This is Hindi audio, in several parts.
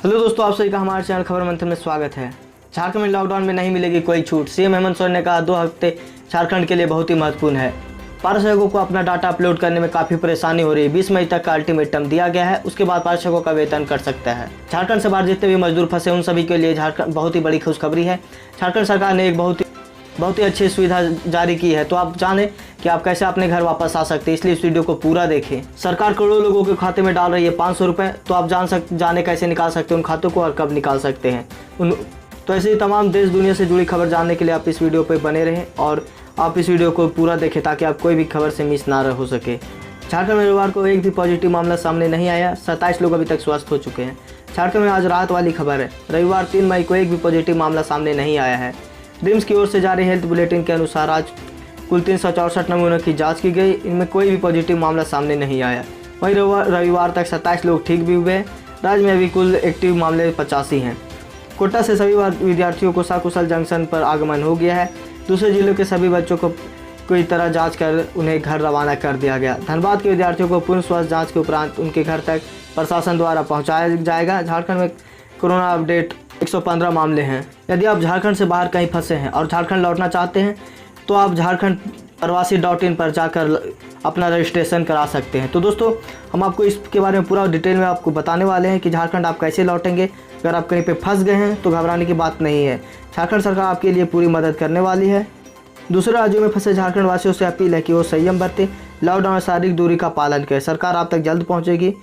हेलो दोस्तों, आप सभी का हमारे चैनल खबर मंथन में स्वागत है। झारखंड में लॉकडाउन में नहीं मिलेगी कोई छूट। सीएम हेमंत सोरेन ने कहा 2 हफ्ते झारखंड के लिए बहुत ही महत्वपूर्ण है। पारसकों को अपना डाटा अपलोड करने में काफ़ी परेशानी हो रही है। 20 मई तक का अल्टीमेटम दिया गया है, उसके बाद पारसकों का वेतन कट सकता है। झारखंड से बाहर जितने भी मजदूर फंसे उन सभी के लिए झारखंड बहुत ही बड़ी खुशखबरी है। झारखंड सरकार ने एक बहुत ही अच्छी सुविधा जारी की है। तो आप जानें कि आप कैसे अपने घर वापस आ सकते हैं, इसलिए इस वीडियो को पूरा देखें। सरकार करोड़ों लोगों के खाते में डाल रही है 500 रुपये। तो आप जाने कैसे निकाल सकते हैं उन खातों को और कब निकाल सकते हैं तो ऐसे ही तमाम देश दुनिया से जुड़ी खबर जानने के लिए आप इस वीडियो पर बने रहें और आप इस वीडियो को पूरा देखें ताकि आप कोई भी खबर से मिस ना हो सके। झारखंड में रविवार को एक भी पॉजिटिव मामला सामने नहीं आया। 27 लोग अभी तक स्वस्थ हो चुके हैं। झारखंड में आज राहत वाली खबर है। रविवार 3 मई को एक भी पॉजिटिव मामला सामने नहीं आया है। रिम्स की ओर से जारी हेल्थ बुलेटिन के अनुसार आज कुल 364 नमूनों की जांच की गई। इनमें कोई भी पॉजिटिव मामला सामने नहीं आया। वहीं रविवार तक 27 लोग ठीक भी हुए। राज्य में अभी कुल एक्टिव मामले 85 हैं। कोटा से सभी विद्यार्थियों को सकुशल जंक्शन पर आगमन हो गया है। दूसरे जिलों के सभी बच्चों को कोई तरह जांच कर उन्हें घर रवाना कर दिया गया। धनबाद के विद्यार्थियों को पूर्ण स्वास्थ्य जाँच के उपरांत उनके घर तक प्रशासन द्वारा पहुँचाया जाएगा। झारखंड में कोरोना अपडेट 115 मामले हैं। यदि आप झारखंड से बाहर कहीं फंसे हैं और झारखंड लौटना चाहते हैं तो आप झारखंड प्रवासी.in पर जाकर अपना रजिस्ट्रेशन करा सकते हैं। तो दोस्तों, हम आपको इसके बारे में पूरा डिटेल में आपको बताने वाले हैं कि झारखंड आप कैसे लौटेंगे। अगर आप कहीं पे फंस गए हैं तो घबराने की बात नहीं है। झारखंड सरकार आपके लिए पूरी मदद करने वाली है। दूसरे राज्यों में फंसे झारखंड वासियों से अपील है कि वो संयम बरतें, लॉकडाउन और शारीरिक दूरी का पालन करें। सरकार आप तक जल्द पहुँचेगी।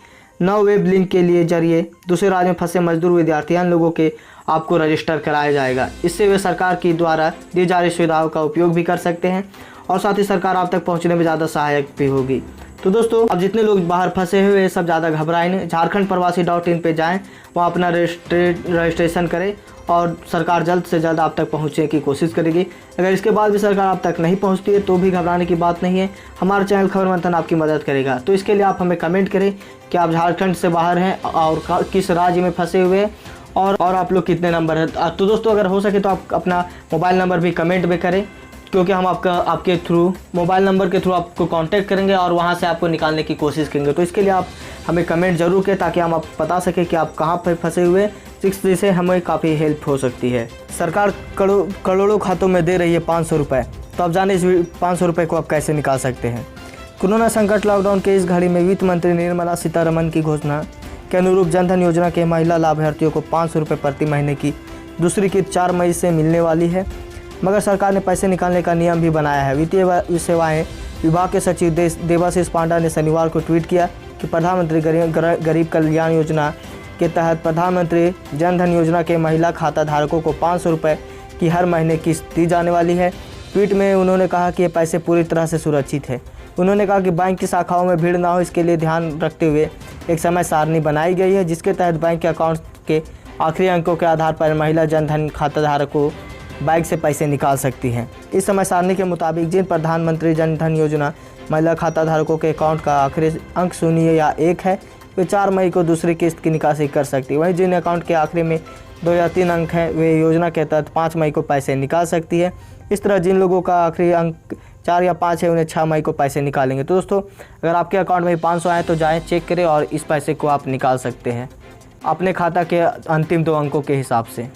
9 वेब लिंक के लिए जरिए दूसरे राज्यों में फंसे मजदूर विद्यार्थी अन्य लोगों के आपको रजिस्टर कराया जाएगा। इससे वे सरकार की द्वारा दी जा रही सुविधाओं का उपयोग भी कर सकते हैं और साथ ही सरकार आप तक पहुंचने में ज़्यादा सहायक भी होगी। तो दोस्तों, अब जितने लोग बाहर फंसे हुए सब ज़्यादा घबराएं नहीं। झारखंड प्रवासी.in पे जाएं, वहाँ अपना रजिस्ट्रेशन करें और सरकार जल्द से जल्द आप तक पहुँचने की कोशिश करेगी। अगर इसके बाद भी सरकार आप तक नहीं पहुँचती है तो भी घबराने की बात नहीं है। हमारा चैनल खबर मंथन आपकी मदद करेगा। तो इसके लिए आप हमें कमेंट करें कि आप झारखंड से बाहर हैं और किस राज्य में फंसे हुए हैं और आप लोग कितने नंबर हैं। तो दोस्तों, अगर हो सके तो आप अपना मोबाइल नंबर भी कमेंट में करें, क्योंकि हम आपके थ्रू मोबाइल नंबर के थ्रू आपको कांटेक्ट करेंगे और वहां से आपको निकालने की कोशिश करेंगे। तो इसके लिए आप हमें कमेंट जरूर करें ताकि हम आप बता सकें कि आप कहां पर फंसे हुए, जिससे हमें काफ़ी हेल्प हो सकती है। सरकार करोड़ों खातों में दे रही है 500 रुपये। तो आप जाने इस 500 रुपये को आप कैसे निकाल सकते हैं। कोरोना संकट लॉकडाउन के इस घड़ी में वित्त मंत्री निर्मला सीतारमण की घोषणा के अनुरूप जनधन योजना के महिला लाभार्थियों को 500 रुपये प्रति महीने की दूसरी किस्त 4 मई से मिलने वाली है। मगर सरकार ने पैसे निकालने का नियम भी बनाया है। वित्तीय सेवाएं विभाग के सचिव देवाशीष पांडा ने शनिवार को ट्वीट किया कि प्रधानमंत्री गरीब कल्याण योजना के तहत प्रधानमंत्री जनधन योजना के महिला खाता धारकों को 500 रुपये की हर महीने किस्त दी जाने वाली है। ट्वीट में उन्होंने कहा कि ये पैसे पूरी तरह से सुरक्षित है। उन्होंने कहा कि बैंक की शाखाओं में भीड़ ना हो, इसके लिए ध्यान रखते हुए एक समय सारणी बनाई गई है, जिसके तहत बैंक के अकाउंट के आखिरी अंकों के आधार पर महिला जनधन खाता धारकों बैंक से पैसे निकाल सकती हैं। इस समय सारणी के मुताबिक जिन प्रधानमंत्री जनधन योजना महिला खाता धारकों के अकाउंट का आखिरी अंक 0 या 1 है, वे 4 मई को दूसरी किस्त की निकासी कर सकती है। वहीं जिन अकाउंट के आखिरी में 2 या 3 अंक हैं, वे योजना के तहत 5 मई को पैसे निकाल सकती है। इस तरह जिन लोगों का आखिरी अंक 4 या 5 है, उन्हें 6 मई को पैसे निकालेंगे। तो दोस्तों, अगर आपके अकाउंट में 500 आए तो जाएं, चेक करें और इस पैसे को आप निकाल सकते हैं अपने खाता के अंतिम 2 अंकों के हिसाब से।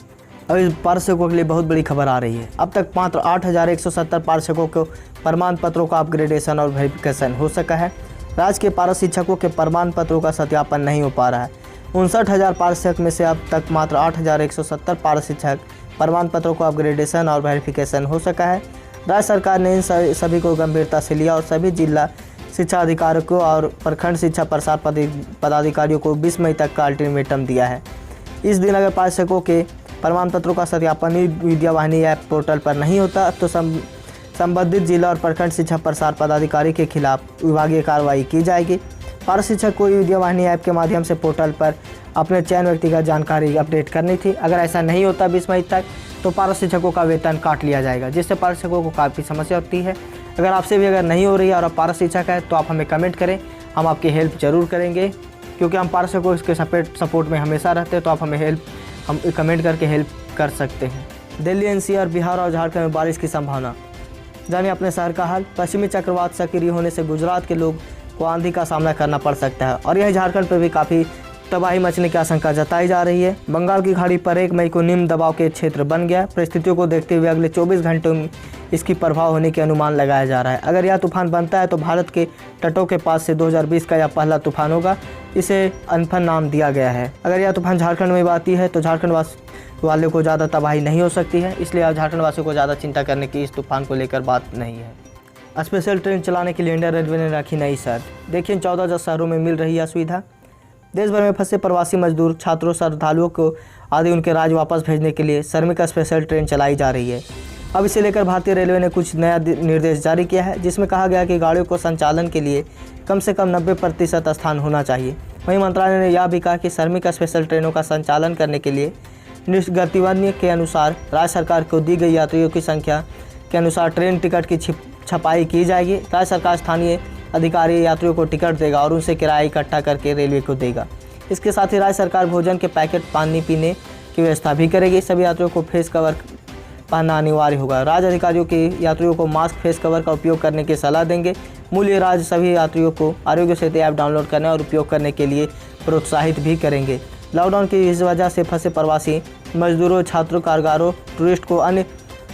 अब इस पारसकों के लिए बहुत बड़ी खबर आ रही है। अब तक मात्र 8170 पारसकों को प्रमाण पत्रों का अपग्रेडेशन और वेरिफिकेशन हो सका है। राज्य के पारस शिक्षकों के प्रमाण पत्रों का सत्यापन नहीं हो पा रहा है। 59,000 पारसक में से अब तक मात्र 8170 पारस शिक्षक प्रमाण पत्रों को अपग्रेडेशन और वेरिफिकेशन हो सका है। राज्य सरकार ने इन सभी को गंभीरता से लिया और सभी जिला शिक्षा अधिकारियों और प्रखंड शिक्षा प्रसार पदाधिकारियों को 20 मई तक का अल्टीमेटम दिया है। इस दिन अगर पारसकों के प्रमाण पत्रों का सत्यापन विद्यावाहिनी ऐप पोर्टल पर नहीं होता तो संबंधित जिला और प्रखंड शिक्षा प्रसार पदाधिकारी के खिलाफ विभागीय कार्रवाई की जाएगी। पारस शिक्षक को विद्यावाहिनी ऐप के माध्यम से पोर्टल पर अपने चयन व्यक्तिगत जानकारी अपडेट करनी थी। अगर ऐसा नहीं होता 20 मई तक तो पारस शिक्षकों का वेतन काट लिया जाएगा, जिससे पारस शिक्षकों को काफ़ी समस्या होती है। अगर आपसे भी अगर नहीं हो रही है और आप पारस शिक्षक है तो आप हमें कमेंट करें, हम आपकी हेल्प ज़रूर करेंगे, क्योंकि हम पारसकों के सपोर्ट में हमेशा रहते हैं। तो आप हमें हम कमेंट करके हेल्प कर सकते हैं। दिल्ली, एनसीआर, बिहार और झारखंड में बारिश की संभावना। जानिए अपने शहर का हाल। पश्चिमी चक्रवात सक्रिय होने से गुजरात के लोग को आंधी का सामना करना पड़ सकता है और यही झारखंड पर भी काफ़ी तबाही मचने की आशंका जताई जा रही है। बंगाल की खाड़ी पर 1 मई को निम्न दबाव के क्षेत्र बन गया। परिस्थितियों को देखते हुए अगले 24 घंटों में इसकी प्रभाव होने के अनुमान लगाया जा रहा है। अगर यह तूफान बनता है तो भारत के तटों के पास से 2020 का यह पहला तूफान होगा। इसे अम्फन नाम दिया गया है। अगर यह तूफान झारखंड में आती है तो झारखंड वाले को ज़्यादा तबाही नहीं हो सकती है, इसलिए अब झारखंड वासियों को ज़्यादा चिंता करने की इस तूफान को लेकर बात नहीं है। स्पेशल ट्रेन चलाने के लिए इंडियन रेलवे ने रखी नई शर्त। देखिए 14 शहरों में मिल रही है सुविधा। देश भर में फंसे प्रवासी मजदूर, छात्रों, श्रद्धालुओं को आदि उनके राज्य वापस भेजने के लिए श्रमिक स्पेशल ट्रेन चलाई जा रही है। अब इसे लेकर भारतीय रेलवे ने कुछ नया निर्देश जारी किया है, जिसमें कहा गया कि गाड़ियों को संचालन के लिए कम से कम 90% स्थान होना चाहिए। वहीं मंत्रालय ने यह भी कहा कि श्रमिक स्पेशल ट्रेनों का संचालन करने के लिए गतिविधि के अनुसार राज्य सरकार को दी गई यात्रियों की संख्या के अनुसार ट्रेन टिकट की छपाई की जाएगी। राज्य सरकार स्थानीय अधिकारी यात्रियों को टिकट देगा और उनसे किराया इकट्ठा करके रेलवे को देगा। इसके साथ ही राज्य सरकार भोजन के पैकेट, पानी पीने की व्यवस्था भी करेगी। सभी यात्रियों को फेस कवर पहनना अनिवार्य होगा। राज्य अधिकारियों की यात्रियों को मास्क, फेस कवर का उपयोग करने की सलाह देंगे। मूल्य राज्य सभी यात्रियों को आरोग्य सेतु ऐप डाउनलोड करने और उपयोग करने के लिए प्रोत्साहित भी करेंगे। लॉकडाउन की इस वजह से फंसे प्रवासी मजदूरों, छात्रों, कामगारों, टूरिस्ट को अन्य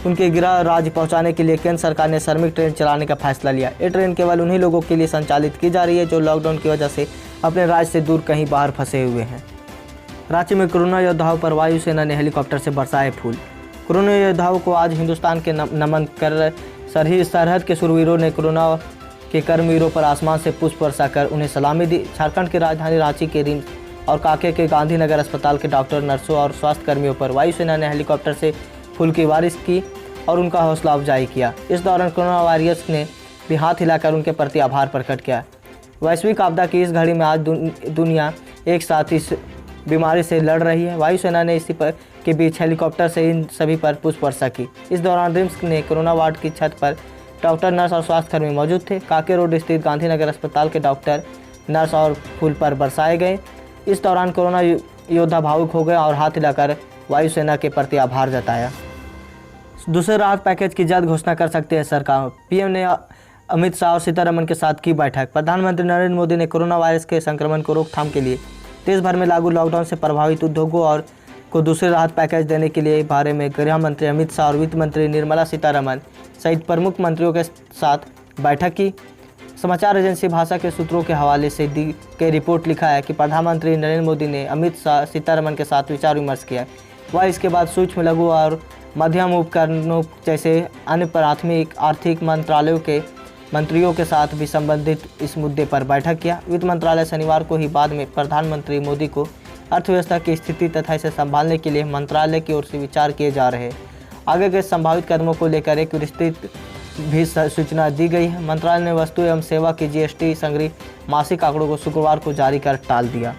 उनके गृह राज्य पहुंचाने के लिए केंद्र सरकार ने श्रमिक ट्रेन चलाने का फैसला लिया। ये ट्रेन केवल उन्हीं लोगों के लिए संचालित की जा रही है जो लॉकडाउन की वजह से अपने राज्य से दूर कहीं बाहर फंसे हुए हैं। रांची में कोरोना योद्धाओं पर वायुसेना ने हेलीकॉप्टर से बरसाए फूल। कोरोना योद्धाओं को आज हिंदुस्तान के नमन कर सरहद के शूरवीरों ने कोरोना के कर्मवीरों पर आसमान से पुष्प वर्षा कर उन्हें सलामी दी। झारखंड की राजधानी रांची के रिम्स और कांके के गांधीनगर अस्पताल के डॉक्टर, नर्सों और स्वास्थ्य कर्मियों पर वायुसेना ने हेलीकॉप्टर से फूल की बारिश की और उनका हौसला अफजाई किया। इस दौरान कोरोना वॉरियर्स ने भी हाथ हिलाकर उनके प्रति आभार प्रकट किया। वैश्विक आपदा की इस घड़ी में आज दुनिया एक साथ इस बीमारी से लड़ रही है। वायुसेना ने इसी के बीच हेलीकॉप्टर से इन सभी पर पुष्प वर्षा की। इस दौरान रिम्स ने कोरोना वार्ड की छत पर डॉक्टर, नर्स और स्वास्थ्य कर्मी मौजूद थे। कांके रोड स्थित गांधीनगर अस्पताल के डॉक्टर, नर्स और फूल पर बरसाए गए। इस दौरान कोरोना योद्धा भावुक हो गए और हाथ हिलाकर वायुसेना के प्रति आभार जताया। दूसरे राहत पैकेज की जल्द घोषणा कर सकते हैं सरकार। पीएम ने अमित शाह और सीतारमण के साथ की बैठक। प्रधानमंत्री नरेंद्र मोदी ने कोरोना वायरस के संक्रमण को रोकथाम के लिए देश भर में लागू लॉकडाउन से प्रभावित उद्योगों और को दूसरे राहत पैकेज देने के लिए बारे में गृह मंत्री अमित शाह और वित्त मंत्री निर्मला सीतारमण सहित प्रमुख मंत्रियों के साथ बैठक की। समाचार एजेंसी भाषा के सूत्रों के हवाले से दी गई रिपोर्ट लिखा है कि प्रधानमंत्री नरेंद्र मोदी ने अमित शाह, सीतारमण के साथ विचार विमर्श किया। वह इसके बाद सूक्ष्म, लघु और मध्यम उपकरणों जैसे अन्य प्राथमिक आर्थिक मंत्रालयों के मंत्रियों के साथ भी संबंधित इस मुद्दे पर बैठक किया। वित्त मंत्रालय शनिवार को ही बाद में प्रधानमंत्री मोदी को अर्थव्यवस्था की स्थिति तथा इसे संभालने के लिए मंत्रालय की ओर से विचार किए जा रहे आगे के संभावित कदमों को लेकर एक विस्तृत भी सूचना दी गई है। मंत्रालय ने वस्तु एवं सेवा की जीएसटी संग्रह मासिक आंकड़ों को शुक्रवार को जारी कर टाल दिया।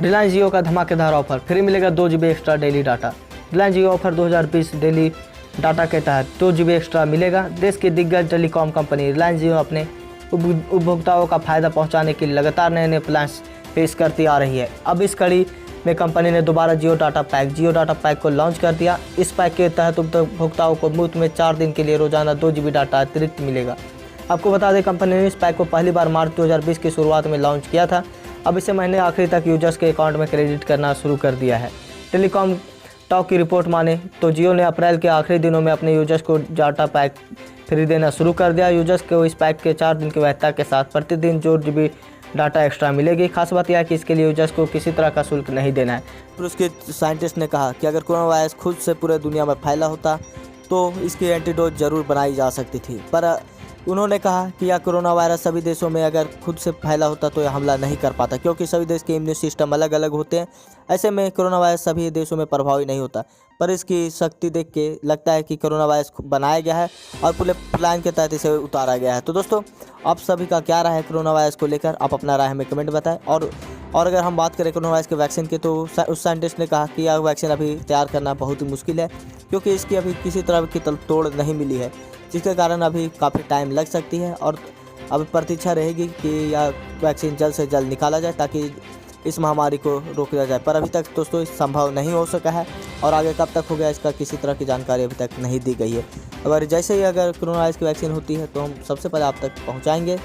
रिलायंस जियो का धमाकेदार ऑफर, फ्री मिलेगा 2 GB extra daily data. Reliance Jio offer 2020 daily data के तहत 2 GB एक्स्ट्रा मिलेगा। देश की दिग्गज टेलीकॉम कंपनी रिलायंस जियो अपने उपभोक्ताओं का फायदा पहुंचाने के लिए लगातार नए नए प्लान्स पेश करती आ रही है। अब इस कड़ी में कंपनी ने दोबारा जियो डाटा पैक को लॉन्च कर दिया। इस पैक के तहत उपभोक्ताओं को मुफ्त में 4 दिन के लिए रोजाना 2 GB डाटा अतिरिक्त मिलेगा। आपको बता दें, कंपनी ने इस पैक को पहली बार मार्च 2020 की शुरुआत में लॉन्च किया था। अब इसे महीने आखिरी तक यूजर्स के अकाउंट में क्रेडिट करना शुरू कर दिया है। टेलीकॉम टॉक की रिपोर्ट माने तो जियो ने अप्रैल के आखिरी दिनों में अपने यूजर्स को डाटा पैक फ्री देना शुरू कर दिया। यूजर्स को इस पैक के 4 दिन की वैधता के साथ प्रतिदिन 2 GB डाटा एक्स्ट्रा मिलेगी। खास बात यह है कि इसके लिए यूजर्स को किसी तरह का शुल्क नहीं देना है। फिर उसके साइंटिस्ट ने कहा कि अगर कोरोना वायरस खुद से पूरे दुनिया में फैला होता तो इसकी एंटीडोट जरूर बनाई जा सकती थी, पर उन्होंने कहा कि यह कोरोना वायरस सभी देशों में अगर खुद से फैला होता तो यह हमला नहीं कर पाता, क्योंकि सभी देश के इम्यून सिस्टम अलग अलग होते हैं। ऐसे में कोरोना वायरस सभी देशों में प्रभावी नहीं होता, पर इसकी शक्ति देख के लगता है कि कोरोना वायरस बनाया गया है और पूरे प्लान के तहत इसे उतारा गया है। तो दोस्तों, आप सभी का क्या राय है कोरोना वायरस को लेकर? आप अपना राय हमें कमेंट बताएं। और अगर हम बात करें कोरोना वायरस के वैक्सीन की, तो उस साइंटिस्ट ने कहा कि यह वैक्सीन अभी तैयार करना बहुत ही मुश्किल है, क्योंकि इसकी अभी किसी तरह की तोड़ नहीं मिली है, जिसके कारण अभी काफ़ी टाइम लग सकती है। और अब प्रतीक्षा रहेगी कि यह वैक्सीन जल्द से जल्द निकाला जाए ताकि इस महामारी को रोका जाए। पर अभी तक दोस्तों संभव नहीं हो सका है, और आगे कब तक हो गया इसका किसी तरह की जानकारी अभी तक नहीं दी गई है। अगर जैसे ही अगर कोरोना वायरस की वैक्सीन होती है तो हम सबसे पहले आप तक पहुँचाएँगे।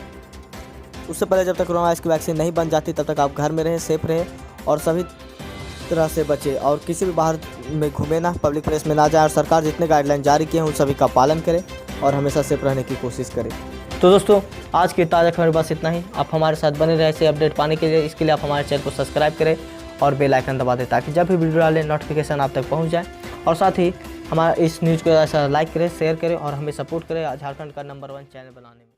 उससे पहले जब तक कोरोना वायरस की वैक्सीन नहीं बन जाती तब तक आप घर में रहें, सेफ रहें और सभी तरह से बचे और किसी भी बाहर में घूमे ना, पब्लिक प्लेस में ना जाए और सरकार जितने गाइडलाइन जारी किए हैं उन सभी का पालन करें और हमेशा सेफ रहने की कोशिश करें। तो दोस्तों, आज की ताज़ा खबर बस इतना ही। आप हमारे साथ बने रहे ऐसे अपडेट पाने के लिए। इसके लिए आप हमारे चैनल को सब्सक्राइब करें और बेल आइकन दबा दें ताकि जब भी वीडियो डालें नोटिफिकेशन आप तक पहुंच जाए। और साथ ही हमारा इस न्यूज़ को ऐसा लाइक करें, शेयर करें और हमें सपोर्ट करें झारखंड का नंबर 1 चैनल बनाने में।